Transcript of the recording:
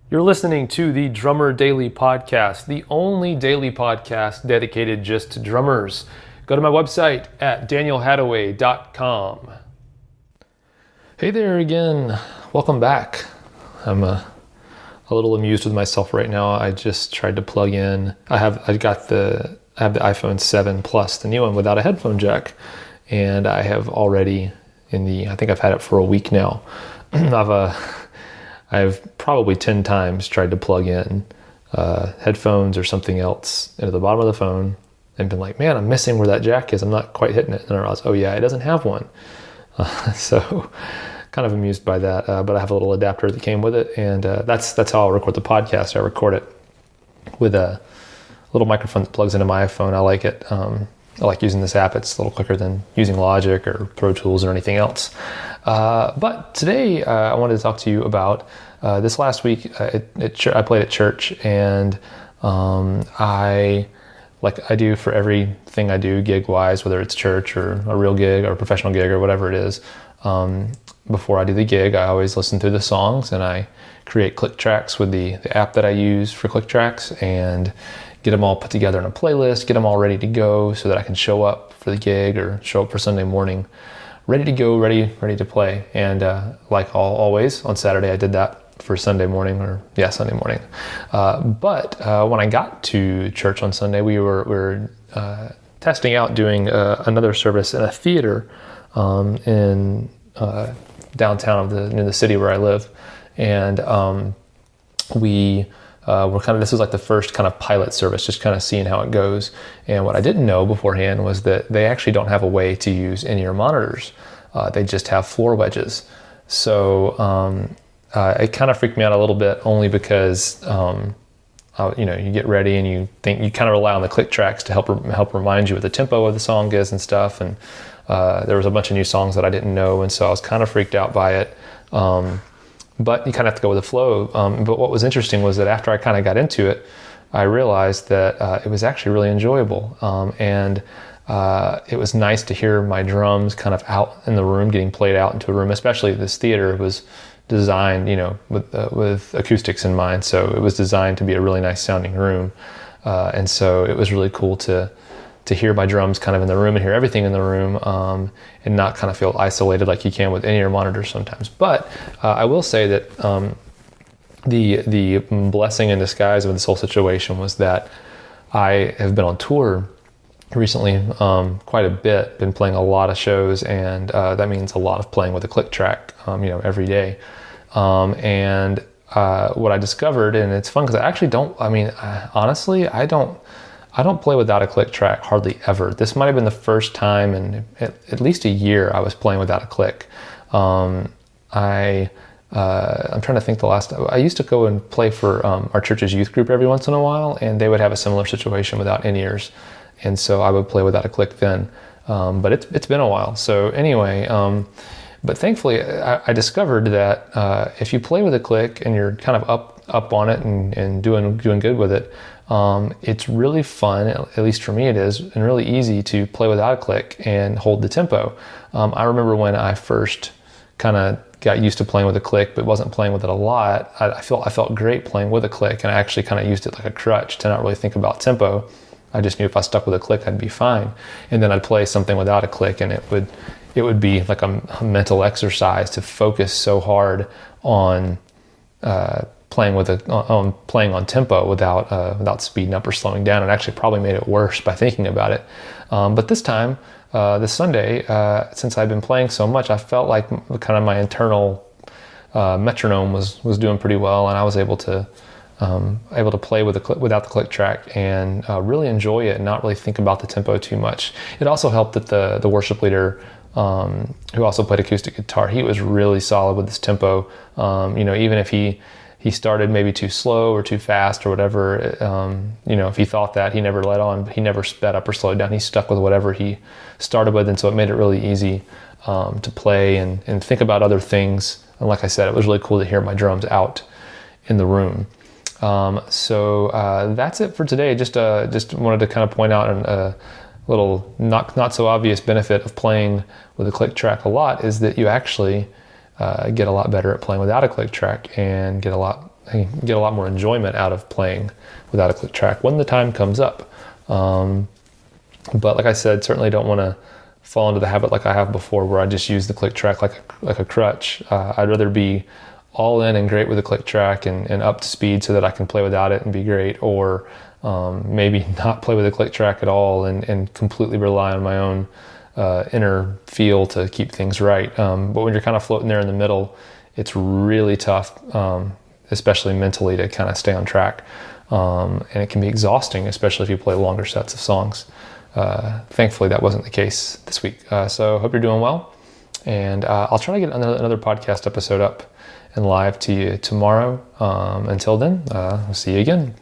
You're listening to the Drummer Daily Podcast, the only daily podcast dedicated just to drummers. Go to my website at danielhadaway.com. Hey there again. Welcome back. I'm a little amused with myself right now. I just tried to plug in. I have the iPhone 7 Plus, the new one, without a headphone jack, and I have already I think I've had it for a week now. I've probably 10 times tried to plug in headphones or something else into the bottom of the phone and been like, man, I'm missing where that jack is. I'm not quite hitting it. And I realized, oh yeah, it doesn't have one. So kind of amused by that. But I have a little adapter that came with it. And that's how I'll record the podcast. I record it with a little microphone that plugs into my iPhone. I like it. I like using this app. It's a little quicker than using Logic or Pro Tools or anything else. But today I wanted to talk to you about this last week. I played at church, and like I do for everything I do gig-wise, whether it's church or a real gig or a professional gig or whatever it is, before I do the gig, I always listen through the songs, and I create click tracks with the app that I use for click tracks, and get them all put together in a playlist, get them all ready to go so that I can show up for the gig or show up for Sunday morning ready to go, ready to play. And like always, on Saturday I did that for Sunday morning. But when I got to church on Sunday, we were testing out doing another service in a theater in downtown in the city where I live. And this was like the first kind of pilot service, just kind of seeing how it goes. And what I didn't know beforehand was that they actually don't have a way to use in-ear monitors. They just have floor wedges. So it kind of freaked me out a little bit, only because you get ready and you kind of rely on the click tracks to help remind you what the tempo of the song is and stuff. And there was a bunch of new songs that I didn't know, and so I was kind of freaked out by it. But you kind of have to go with the flow. But what was interesting was that after I kind of got into it, I realized that it was actually really enjoyable. And it was nice to hear my drums kind of out in the room, getting played out into a room. Especially this theater was designed, with acoustics in mind. So it was designed to be a really nice sounding room. And so it was really cool to hear my drums kind of in the room and hear everything in the room, and not kind of feel isolated like you can with in-ear monitors sometimes. But I will say that the blessing in disguise of this whole situation was that I have been on tour recently quite a bit, been playing a lot of shows, and that means a lot of playing with a click track every day. And what I discovered, and it's fun because I actually honestly, I don't play without a click track hardly ever. This might have been the first time in at least a year I was playing without a click. I'm trying to think the last time. I used to go and play for our church's youth group every once in a while, and they would have a similar situation without in-ears. And so I would play without a click then. But it's been a while. So anyway, but thankfully I discovered that if you play with a click and you're kind of up on it and doing good with it, it's really fun, at least for me it is, and really easy to play without a click and hold the tempo. I remember when I first kind of got used to playing with a click, but wasn't playing with it a lot, I felt great playing with a click, and I actually kind of used it like a crutch to not really think about tempo. I just knew if I stuck with a click, I'd be fine. And then I'd play something without a click, and it would be like a mental exercise to focus so hard on playing on tempo without speeding up or slowing down. It actually probably made it worse by thinking about it. But this time, this Sunday, since I've been playing so much, I felt like kind of my internal metronome was doing pretty well, and I was able to play without the click track and really enjoy it and not really think about the tempo too much. It also helped that the worship leader, who also played acoustic guitar, he was really solid with his tempo. Even if he started maybe too slow or too fast or whatever, if he thought that, he never let on, he never sped up or slowed down. He stuck with whatever he started with, and so it made it really easy to play and think about other things. And like I said, it was really cool to hear my drums out in the room. So that's it for today. Just wanted to kind of point out a little not so obvious benefit of playing with a click track a lot is that you actually get a lot better at playing without a click track and get a lot I get a lot more enjoyment out of playing without a click track when the time comes up. But like I said, certainly don't want to fall into the habit like I have before, where I just use the click track like a crutch. I'd rather be all in and great with the click track and up to speed so that I can play without it and be great, or maybe not play with the click track at all and completely rely on my own inner feel to keep things right. But when you're kind of floating there in the middle, it's really tough, especially mentally, to kind of stay on track. And it can be exhausting, especially if you play longer sets of songs. Thankfully, that wasn't the case this week. So hope you're doing well. And I'll try to get another podcast episode up and live to you tomorrow. Until then, we'll see you again.